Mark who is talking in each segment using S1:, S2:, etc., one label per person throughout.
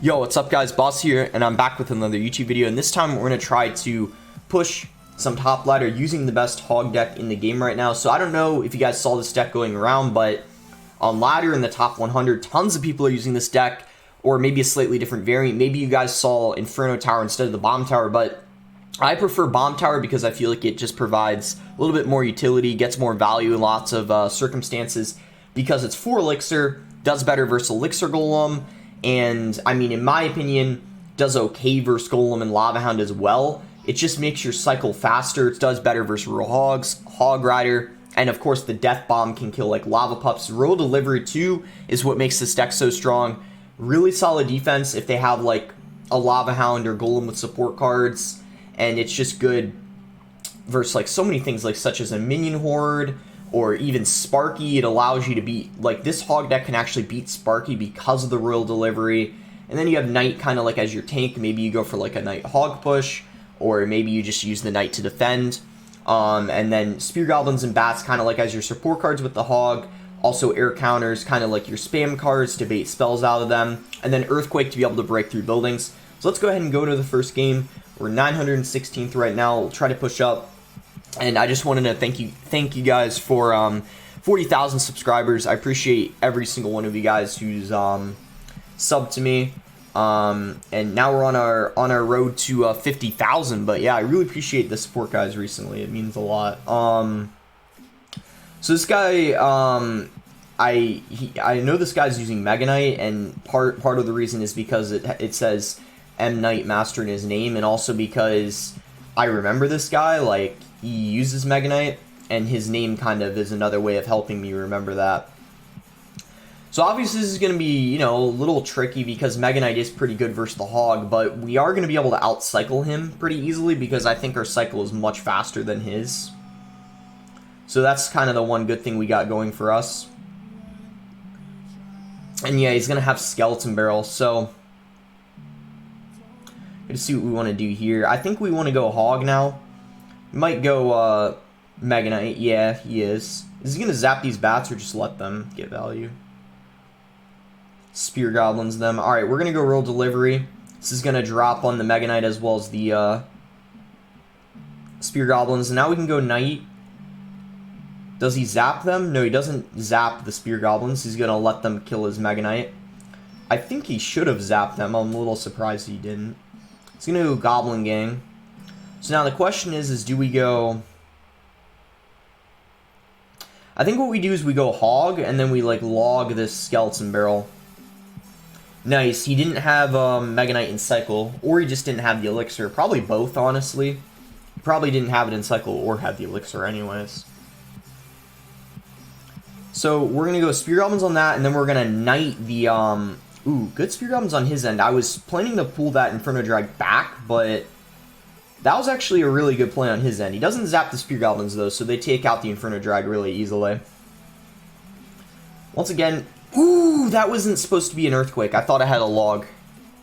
S1: Yo, what's up guys, Boss here, and I'm back with another YouTube video, and this time we're going to try to push some top ladder using the best hog deck in the game right now. So I don't know if you guys saw this deck going around, but on ladder in the top 100, tons of people are using this deck, or maybe a slightly different variant. Maybe you guys saw Inferno Tower instead of the Bomb Tower, but I prefer Bomb Tower because I feel like it just provides a little bit more utility, gets more value in lots of circumstances, because it's 4 elixir, does better versus elixir golem, and I mean, in my opinion, does okay versus golem and lava hound as well. It just makes your cycle faster. It does better versus royal hogs, hog rider, and of course the death bomb can kill like lava pups. Royal delivery too is what makes this deck so strong. Really solid defense if they have like a lava hound or golem with support cards, and it's just good versus like so many things like such as a minion horde or even Sparky. It allows you to beat, like, this hog deck can actually beat Sparky because of the royal delivery. And then you have Knight kind of like as your tank. Maybe you go for like a Knight hog push, or maybe you just use the Knight to defend. And then Spear Goblins and Bats kind of like as your support cards with the hog. Also air counters, kind of like your spam cards to bait spells out of them. And then Earthquake to be able to break through buildings. So let's go ahead and go to the first game. We're 916th right now. We'll try to push up. And I just wanted to thank you guys for 40,000 subscribers. I appreciate every single one of you guys who's subbed to me. And now we're on our road to 50,000. But yeah, I really appreciate the support, guys. Recently, it means a lot. So this guy, I know this guy's using Mega Knight, and part of the reason is because it says M Knight Master in his name, and also because I remember this guy, like, he uses Mega Knight, and his name kind of is another way of helping me remember that. So obviously this is going to be, you know, a little tricky because Mega Knight is pretty good versus the Hog, but we are going to be able to out-cycle him pretty easily because I think our cycle is much faster than his. So that's kind of the one good thing we got going for us. And yeah, he's going to have Skeleton Barrel, so let's see what we want to do here. I think we want to go Hog now. Might go Mega Knight. Yeah, he is. Is he going to zap these bats or just let them get value? Spear Goblins them. Alright, we're going to go Royal Delivery. This is going to drop on the Mega Knight as well as the Spear Goblins. And now we can go Knight. Does he zap them? No, he doesn't zap the Spear Goblins. He's going to let them kill his Mega Knight. I think he should have zapped them. I'm a little surprised he didn't. He's going to go Goblin Gang. So now the question is do we go... I think what we do is we go Hog, and then we, like, log this Skeleton Barrel. Nice. He didn't have Mega Knight in Cycle, or he just didn't have the Elixir. Probably both, honestly. He probably didn't have it in Cycle or had the Elixir anyways. So we're going to go Spear Goblins on that, and then we're going to Knight the... Ooh, good Spear Goblins on his end. I was planning to pull that Inferno Drag back, but that was actually a really good play on his end. He doesn't zap the Spear Goblins, though, so they take out the Inferno Drag really easily. Once again, ooh, that wasn't supposed to be an Earthquake. I thought I had a log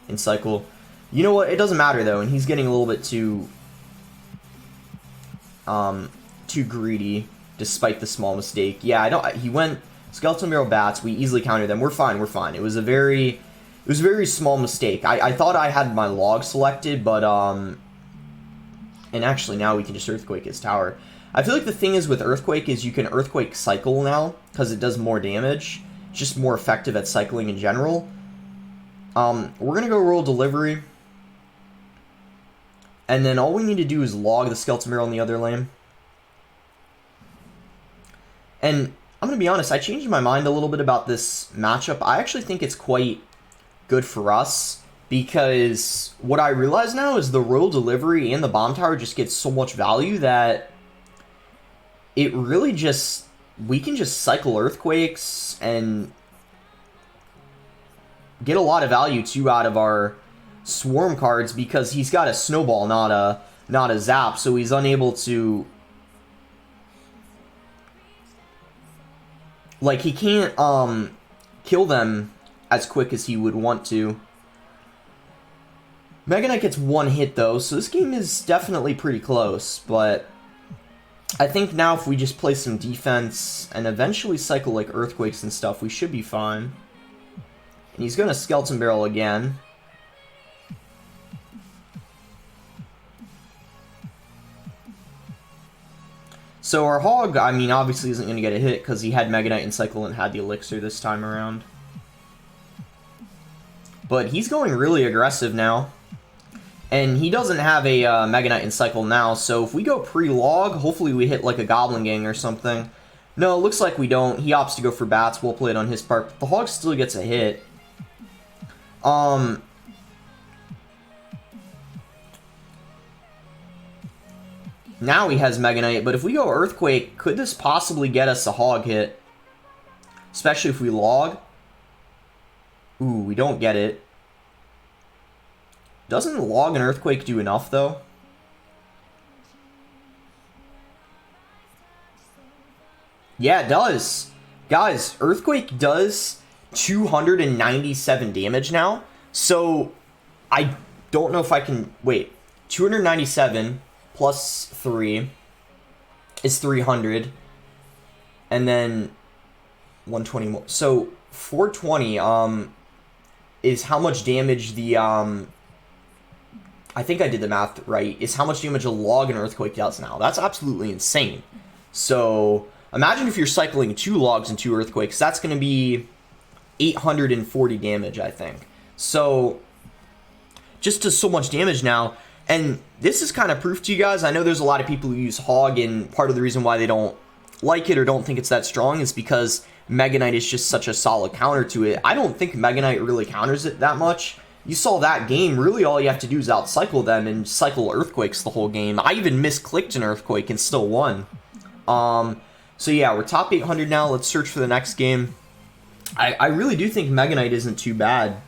S1: in Cycle. You know what? It doesn't matter, though, and he's getting a little bit too greedy, despite the small mistake. Yeah, he went Skeleton Barrel Bats. We easily countered them. We're fine, we're fine. It was a very small mistake. I thought I had my log selected, but, and actually now we can just Earthquake his tower. I feel like the thing is with Earthquake is you can Earthquake Cycle now, because it does more damage. It's just more effective at cycling in general. We're going to go Royal Delivery. And then all we need to do is log the Skeleton Barrel in the other lane. And I'm going to be honest, I changed my mind a little bit about this matchup. I actually think it's quite good for us, because what I realize now is the Royal Delivery and the Bomb Tower just get so much value that it really just... we can just cycle Earthquakes and get a lot of value, too, out of our Swarm cards, because he's got a Snowball, not a Zap, so he's unable to... like, he can't kill them as quick as he would want to. Mega Knight gets one hit, though, so this game is definitely pretty close, but I think now if we just play some defense and eventually cycle, like, Earthquakes and stuff, we should be fine. And he's going to Skeleton Barrel again. So our Hog, I mean, obviously isn't going to get a hit because he had Mega Knight and Cycle and had the Elixir this time around. But he's going really aggressive now. And he doesn't have a Mega Knight and Cycle now, so if we go pre-log, hopefully we hit like a Goblin Gang or something. No, it looks like we don't. He opts to go for bats. We'll play it on his part. But the Hog still gets a hit. Now he has Mega Knight, but if we go Earthquake, could this possibly get us a Hog hit? Especially if we log. Ooh, we don't get it. Doesn't log and Earthquake do enough, though? Yeah, it does. Guys, Earthquake does 297 damage now. So, I don't know if I can... Wait. 297 plus 3 is 300. And then 120 more. So, 420 is how much damage the... I think I did the math right, is how much damage a log and Earthquake does now. That's absolutely insane. So, imagine if you're cycling 2 logs and 2 Earthquakes. That's going to be 840 damage, I think. So, just does so much damage now. And this is kind of proof to you guys. I know there's a lot of people who use Hog, and part of the reason why they don't like it or don't think it's that strong is because Mega Knight is just such a solid counter to it. I don't think Mega Knight really counters it that much. You saw that game, really all you have to do is outcycle them and cycle Earthquakes the whole game. I even misclicked an Earthquake and still won. So yeah, we're top 800 now. Let's search for the next game. I really do think Mega Knight isn't too bad.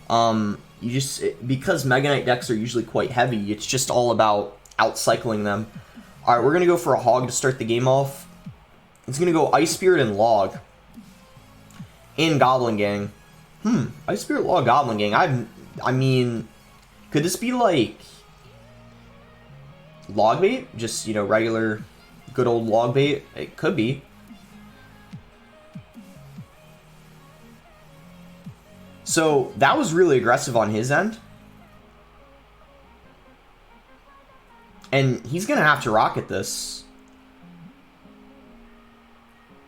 S1: Because Mega Knight decks are usually quite heavy, it's just all about outcycling them. Alright, we're going to go for a Hog to start the game off. It's going to go Ice Spirit and Log. And Goblin Gang. Ice Spirit, Log, Goblin Gang. I mean, could this be like log bait? Just, you know, regular, good old log bait? It could be. So, that was really aggressive on his end. And he's going to have to rocket this.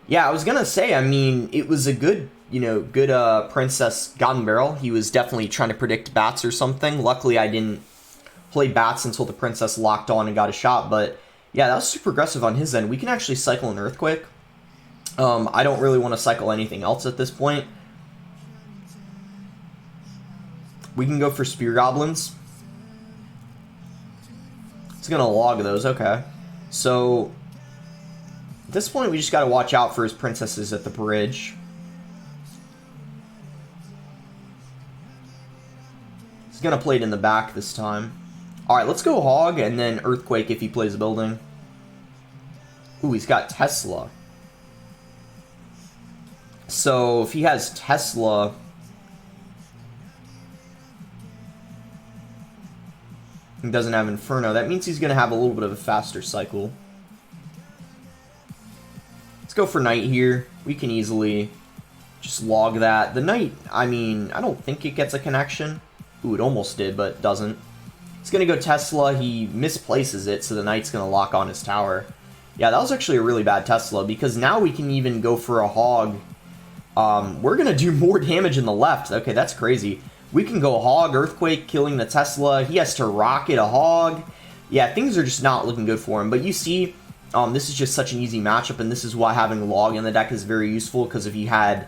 S1: Yeah, I was going to say, I mean, it was a good... good Princess Goblin Barrel. He was definitely trying to predict bats or something. Luckily, I didn't play bats until the Princess locked on and got a shot. But, yeah, that was super aggressive on his end. We can actually cycle an Earthquake. I don't really want to cycle anything else at this point. We can go for Spear Goblins. It's going to log those. Okay. So, at this point, we just got to watch out for his princesses at the bridge. He's going to play it in the back this time. Alright, let's go Hog and then Earthquake if he plays a building. Ooh, he's got Tesla. So, if he has Tesla... he doesn't have Inferno. That means he's going to have a little bit of a faster cycle. Let's go for Knight here. We can easily just log that. The Knight, I mean, I don't think it gets a connection. Ooh, it almost did, but doesn't. It's going to go Tesla. He misplaces it, so the Knight's going to lock on his tower. Yeah, that was actually a really bad Tesla, because now we can even go for a Hog. We're going to do more damage in the left. Okay, that's crazy. We can go Hog, Earthquake, killing the Tesla. He has to rocket a Hog. Yeah, things are just not looking good for him. But you see, this is just such an easy matchup, and this is why having Log in the deck is very useful, because if he had,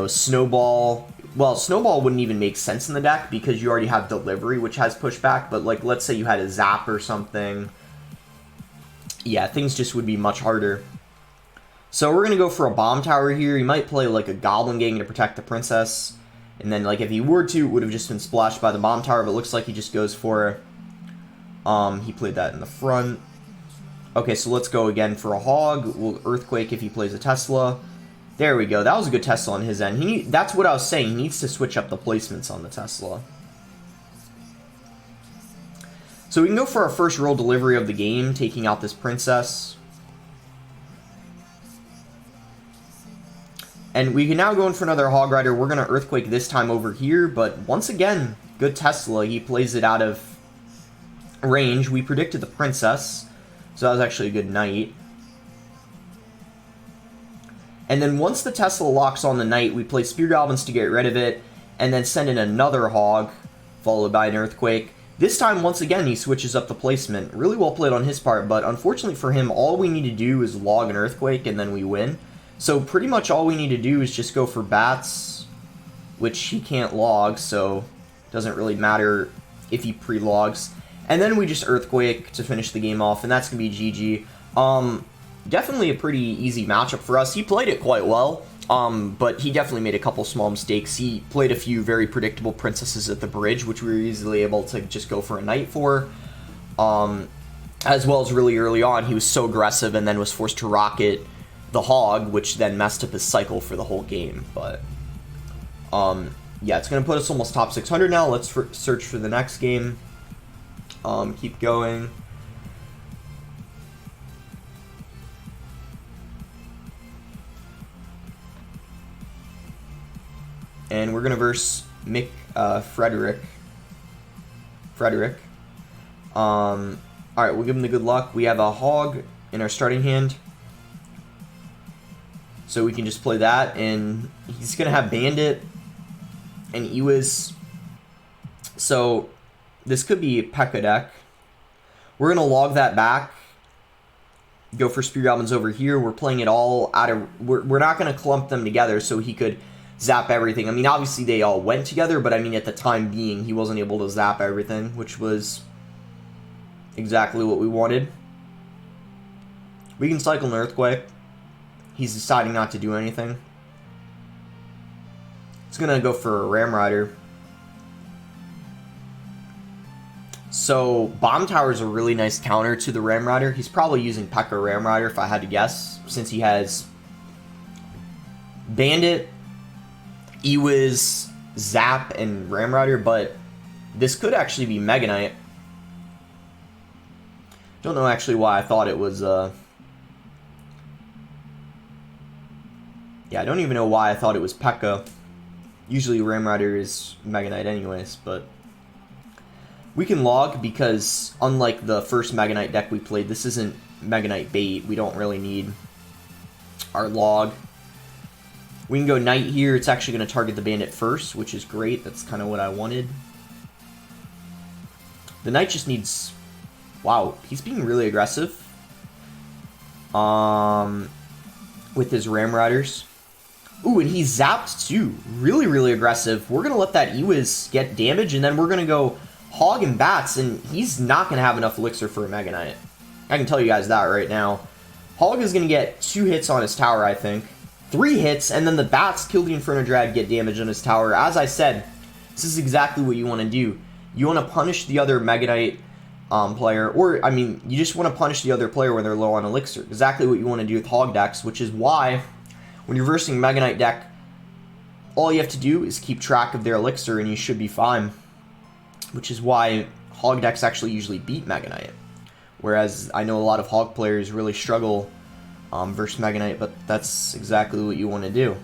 S1: Snowball... Well, Snowball wouldn't even make sense in the deck, because you already have Delivery, which has pushback, but, like, let's say you had a Zap or something. Yeah, things just would be much harder. So we're going to go for a Bomb Tower here. He might play, like, a Goblin Gang to protect the Princess. And then, like, if he were to, it would have just been splashed by the Bomb Tower, but it looks like he just goes for... he played that in the front. Okay, so let's go again for a Hog. We'll Earthquake if he plays a Tesla. There we go. That was a good Tesla on his end. That's what I was saying. He needs to switch up the placements on the Tesla. So we can go for our first roll delivery of the game, taking out this Princess. And we can now go in for another Hog Rider. We're going to Earthquake this time over here, but once again, good Tesla. He plays it out of range. We predicted the Princess, so that was actually a good Knight. And then once the Tesla locks on the Knight, we play Spear Goblins to get rid of it, and then send in another Hog, followed by an Earthquake. This time, once again, he switches up the placement. Really well played on his part, but unfortunately for him, all we need to do is log an Earthquake, and then we win. So pretty much all we need to do is just go for Bats, which he can't log, so it doesn't really matter if he pre-logs. And then we just Earthquake to finish the game off, and that's going to be GG. Definitely a pretty easy matchup for us. He played it quite well, but he definitely made a couple small mistakes. He played a few very predictable princesses at the bridge, which we were easily able to just go for a knight for. As well as really early on, he was so aggressive and then was forced to rocket the Hog, which then messed up his cycle for the whole game. But yeah, it's going to put us almost top 600 now. Let's search for the next game. Keep going. And we're going to verse Frederick. Alright, we'll give him the good luck. We have a Hog in our starting hand. So we can just play that. And he's going to have Bandit and Ewiz. So this could be a P.E.K.K.A deck. We're going to log that back. Go for Spear Goblins over here. We're playing it all out of... We're not going to clump them together so he could zap everything. I mean, obviously they all went together, but I mean, at the time being, he wasn't able to zap everything, which was exactly what we wanted. We can cycle an Earthquake. He's deciding not to do anything. He's going to go for a Ram Rider. So, Bomb Tower is a really nice counter to the Ram Rider. He's probably using P.E.K.K.A Ram Rider, if I had to guess, since he has Bandit, Ewiz, Zap, and Ram Rider, but this could actually be Mega Knight. Don't know actually why I thought it was, yeah, I don't even know why I thought it was P.E.K.K.A. Usually Ram Rider is Mega Knight anyways, but we can log because unlike the first Mega Knight deck we played, this isn't Mega Knight bait. We don't really need our log. We can go Knight here. It's actually going to target the Bandit first, which is great. That's kind of what I wanted. The Knight just needs... Wow, he's being really aggressive. With his Ram Riders. Ooh, and he zapped too. Really, really aggressive. We're going to let that Ewiz get damage, and then we're going to go Hog and Bats, and he's not going to have enough elixir for a Mega Knight. I can tell you guys that right now. Hog is going to get 2 hits on his tower, I think. 3 hits, and then the Bats kill the Inferno Drag, get damage on his tower. As I said, this is exactly what you want to do. You want to punish the other Mega Knight player, or, I mean, you just want to punish the other player when they're low on elixir. Exactly what you want to do with Hog decks, which is why, when you're versing Mega Knight deck, all you have to do is keep track of their elixir, and you should be fine. Which is why Hog decks actually usually beat Mega Knight. Whereas, I know a lot of Hog players really struggle versus Mega Knight, but that's exactly what you want to do.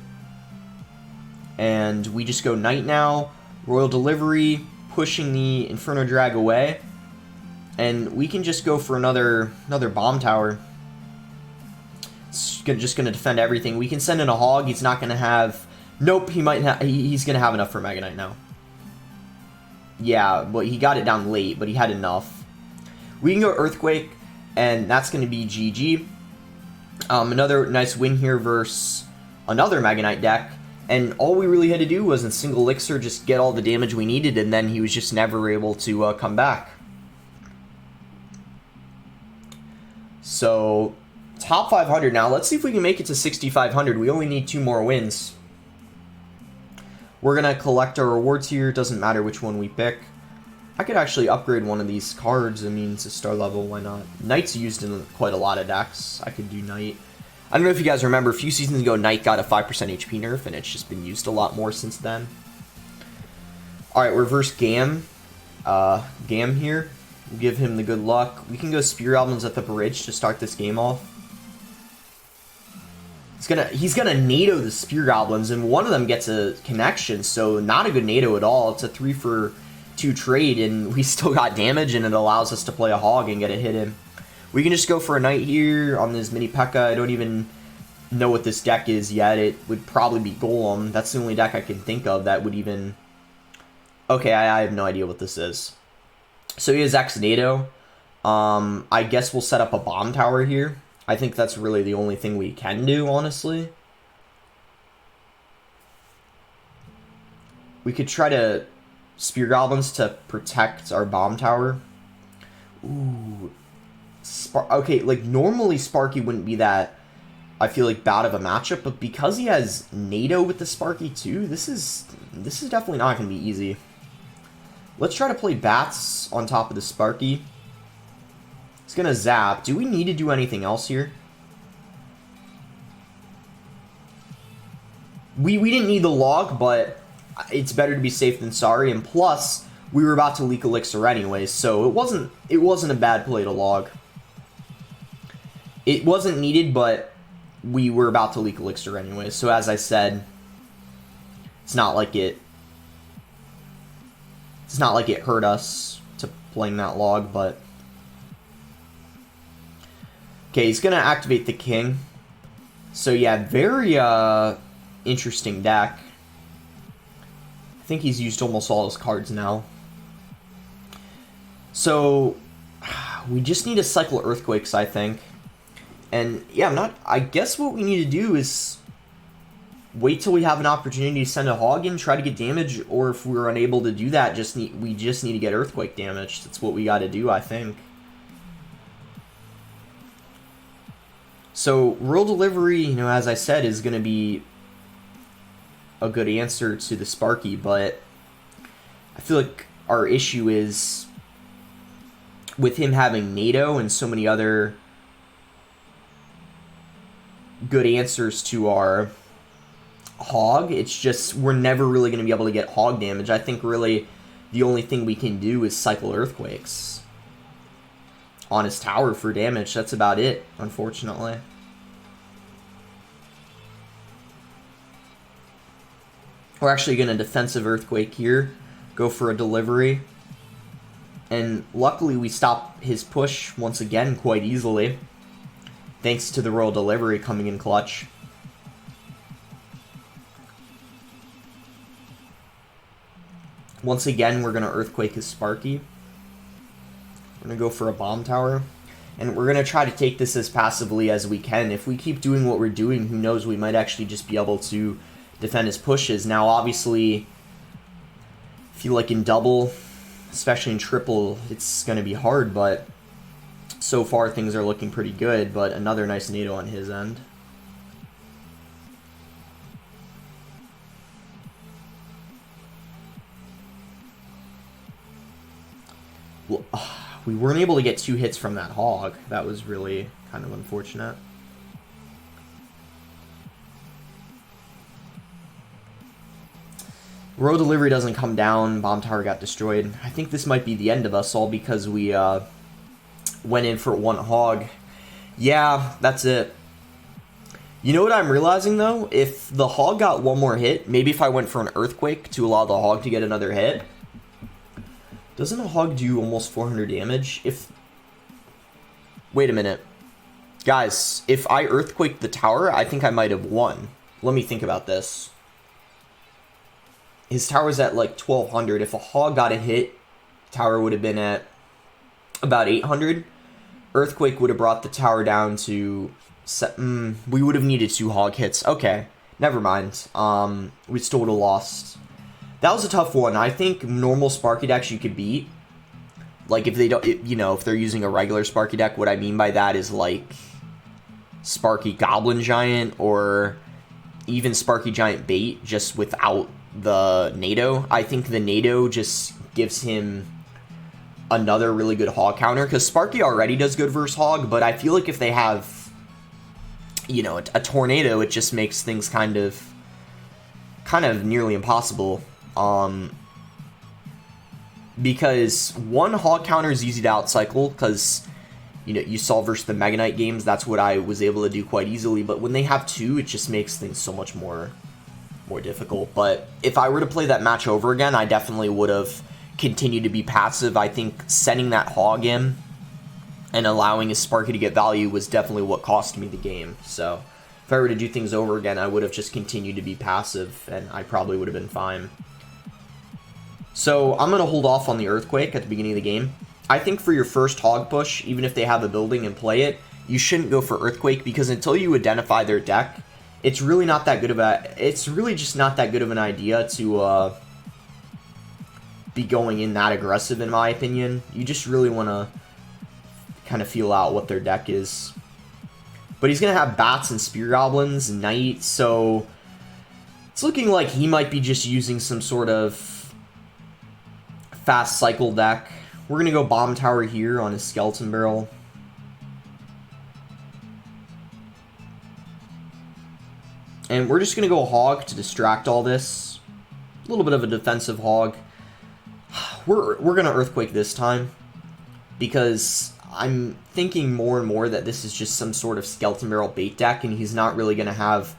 S1: And we just go Knight now, Royal Delivery, pushing the Inferno Drag away, and we can just go for another Bomb Tower. It's just going to defend everything. We can send in a Hog. He's not going to have... Nope, he might have... He's going to have enough for Mega Knight now. Yeah, well, he got it down late, but he had enough. We can go Earthquake, and that's going to be GG. Another nice win here versus another Mega Knight deck, and all we really had to do was in single elixir just get all the damage we needed, and then he was just never able to come back. So, top 500 now. Let's see if we can make it to 6,500. We only need 2 more wins. We're going to collect our rewards here. Doesn't matter which one we pick. I could actually upgrade one of these cards. I mean, it's a star level. Why not? Knight's used in quite a lot of decks. I could do Knight. I don't know if you guys remember, a few seasons ago, Knight got a 5% HP nerf, and it's just been used a lot more since then. Alright, reverse Gam. Gam here. We'll give him the good luck. We can go Spear Goblins at the bridge to start this game off. He's gonna NATO the Spear Goblins, and one of them gets a connection, so not a good NATO at all. It's a 3-for-2 trade, and we still got damage, and it allows us to play a Hog and get a hit in. We can just go for a Knight here on this mini P.E.K.K.A. I don't even know what this deck is yet. It would probably be Golem. That's the only deck I can think of that would even... Okay, I have no idea what this is. So he has X-NATO. I guess we'll set up a bomb tower here. I think that's really the only thing we can do, honestly. We could try to Spear Goblins to protect our bomb tower. Ooh. Okay, like, normally Sparky wouldn't be that, I feel like, bad of a matchup, but because he has NATO with the Sparky too, this is definitely not going to be easy. Let's try to play Bats on top of the Sparky. It's going to zap. Do we need to do anything else here? We didn't need the log, but it's better to be safe than sorry, and plus, we were about to leak elixir anyways, so it wasn't a bad play to log. It wasn't needed, but we were about to leak elixir anyways, so as I said, it's not like it hurt us to playing that log, but... Okay, he's gonna activate the king. So yeah, very interesting deck. I think he's used almost all his cards now. So we just need to cycle Earthquakes, I think. And yeah, I guess what we need to do is wait till we have an opportunity to send a Hog in, try to get damage, or if we're unable to do that, we just need to get Earthquake damage. That's what we got to do, I think. So Royal Delivery, you know, as I said, is going to be a good answer to the Sparky, but I feel like our issue is with him having NATO and so many other good answers to our Hog. It's just we're never really going to be able to get Hog damage. I think really the only thing we can do is cycle Earthquakes on his tower for damage. That's about it, unfortunately. We're actually going to defensive Earthquake here, go for a delivery, and luckily we stop his push once again quite easily, thanks to the Royal Delivery coming in clutch. Once again, we're going to Earthquake his Sparky. We're going to go for a bomb tower, and we're going to try to take this as passively as we can. If we keep doing what we're doing, who knows, we might actually just be able to defend his pushes. Now, obviously, I feel like in double, especially in triple, it's going to be hard, but so far things are looking pretty good. But another nice NATO on his end. Well, we weren't able to get 2 hits from that Hog. That was really kind of unfortunate. Royal Delivery doesn't come down. Bomb Tower got destroyed. I think this might be the end of us all because we went in for 1 Hog. Yeah, that's it. You know what I'm realizing, though? If the Hog got 1 more hit, maybe if I went for an Earthquake to allow the Hog to get another hit. Doesn't a Hog do almost 400 damage? Wait a minute. Guys, if I Earthquake the tower, I think I might have won. Let me think about this. His tower's at like 1200. If a Hog got a hit, tower would have been at about 800. Earthquake would have brought the tower down to... we would have needed 2 Hog hits. Okay, never mind. We still would have lost. That was a tough one. I think normal Sparky decks you could beat. Like, if they don't... you know, if they're using a regular Sparky deck, what I mean by that is, like, Sparky Goblin Giant or even Sparky Giant Bait just without the NATO. I think the NATO just gives him another really good Hog counter, because Sparky already does good versus Hog, but I feel like if they have, you know, a tornado, it just makes things kind of nearly impossible. Because 1 Hog counter is easy to outcycle, because, you know, you saw versus the Mega Knight games, that's what I was able to do quite easily, but when they have 2, it just makes things so much more difficult. But if I were to play that match over again, I definitely would have continued to be passive. I think sending that Hog in and allowing his Sparky to get value was definitely what cost me the game. So If I were to do things over again, I would have just continued to be passive, and I probably would have been fine. So I'm going to hold off on the Earthquake at the beginning of the game. I think for your first Hog push, even if they have a building and play it, you shouldn't go for Earthquake, because until you identify their deck, it's really not that good of it's really just not that good of an idea to be going in that aggressive, in my opinion. You just really want to kind of feel out what their deck is. But he's going to have Bats and Spear Goblins, Knight, so it's looking like he might be just using some sort of fast cycle deck. We're going to go Bomb Tower here on his Skeleton Barrel. And we're just going to go Hog to distract all this. A little bit of a defensive Hog. We're going to Earthquake this time, because I'm thinking more and more that this is just some sort of Skeleton Barrel bait deck, and he's not really going to have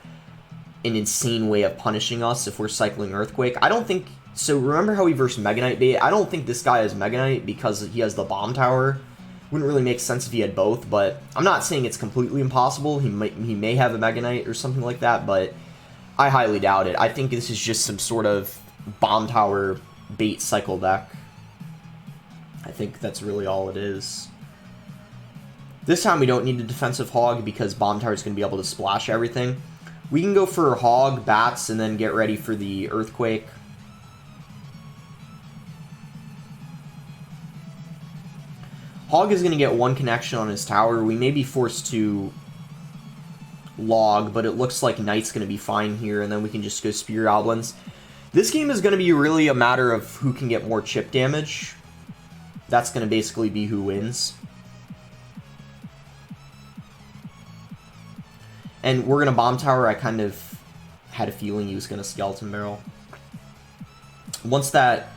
S1: an insane way of punishing us if we're cycling Earthquake. I don't think... So remember how he versed Mega Knight bait? I don't think this guy has Mega Knight because he has the Bomb Tower. Wouldn't really make sense if he had both, but I'm not saying it's completely impossible. He may have a Mega Knight or something like that, but I highly doubt it. I think this is just some sort of Bomb Tower bait cycle deck. I think that's really all it is. This time we don't need a defensive Hog because Bomb Tower is going to be able to splash everything. We can go for Hog, Bats, and then get ready for the Earthquake. Hog is going to get one connection on his tower. We may be forced to log, but it looks like Knight's going to be fine here, and then we can just go Spear Goblins. This game is going to be really a matter of who can get more chip damage. That's going to basically be who wins. And we're going to Bomb Tower. I kind of had a feeling he was going to Skeleton Barrel. Once that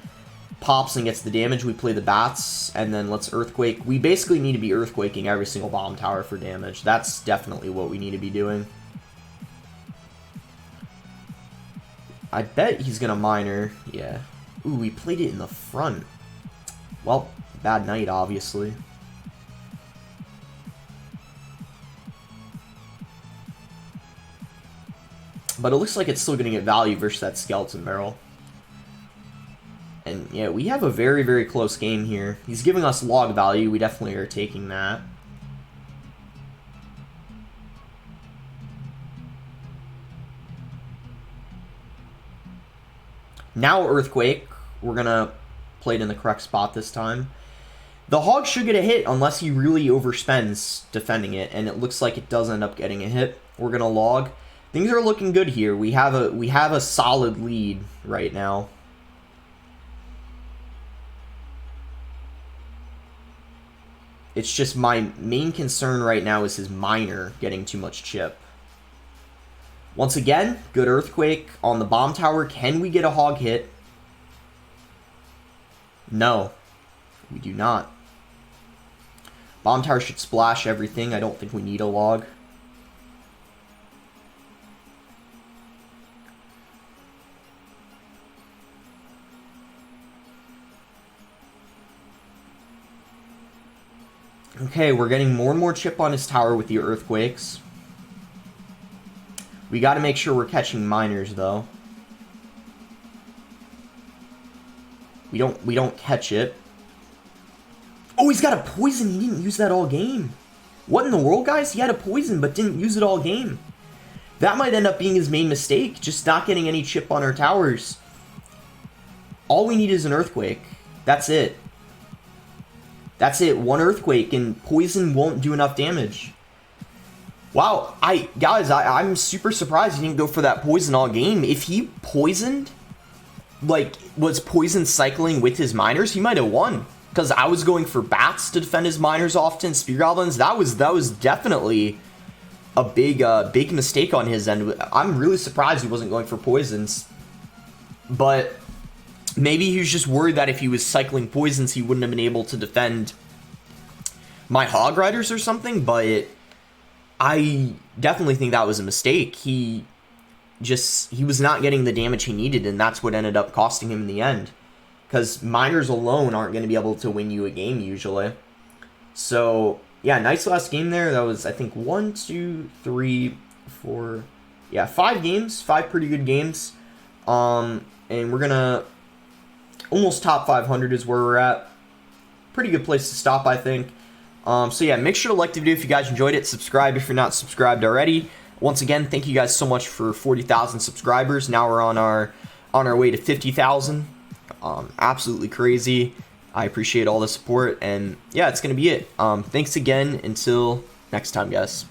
S1: pops and gets the damage, we play the Bats, and then let's Earthquake. We basically need to be Earthquaking every single Bomb Tower for damage. That's definitely what we need to be doing. I bet he's going to Miner. Yeah. Ooh, we played it in the front. Well, bad night, obviously. But it looks like it's still going to get value versus that Skeleton Barrel. And yeah, we have a very, very close game here. He's giving us log value. We definitely are taking that. Now Earthquake. We're going to play it in the correct spot this time. The Hog should get a hit unless he really overspends defending it, and it looks like it does end up getting a hit. We're going to log. Things are looking good here. We have a solid lead right now. It's just my main concern right now is his Miner getting too much chip. Once again, good Earthquake on the Bomb Tower. Can we get a Hog hit? No, we do not. Bomb Tower should splash everything. I don't think we need a log. Okay, we're getting more and more chip on his tower with the Earthquakes. We got to make sure we're catching Miners, though. We don't catch it. Oh, he's got a poison. He didn't use that all game. What in the world, guys? He had a poison, but didn't use it all game. That might end up being his main mistake, just not getting any chip on our towers. All we need is an Earthquake. That's it. That's it. One Earthquake, and poison won't do enough damage. Wow, guys, I'm super surprised he didn't go for that poison all game. If he poisoned, like, was poison cycling with his Miners, he might have won. Because I was going for Bats to defend his Miners often, Spear Goblins. That was definitely a big mistake on his end. I'm really surprised he wasn't going for poisons. But maybe he was just worried that if he was cycling poisons, he wouldn't have been able to defend my Hog Riders or something, but I definitely think that was a mistake. He was not getting the damage he needed, and that's what ended up costing him in the end. Because Miners alone aren't going to be able to win you a game, usually. So, yeah, nice last game there. That was, I think, 1, 2, 3, 4, yeah, 5 games, 5 pretty good games. And we're gonna almost top 500 is where we're at. Pretty good place to stop, I think. So yeah, make sure to like the video if you guys enjoyed it. Subscribe if you're not subscribed already. Once again, thank you guys so much for 40,000 subscribers. Now we're on our way to 50,000. Absolutely crazy. I appreciate all the support, and yeah, it's gonna be it. Thanks again. Until next time, guys.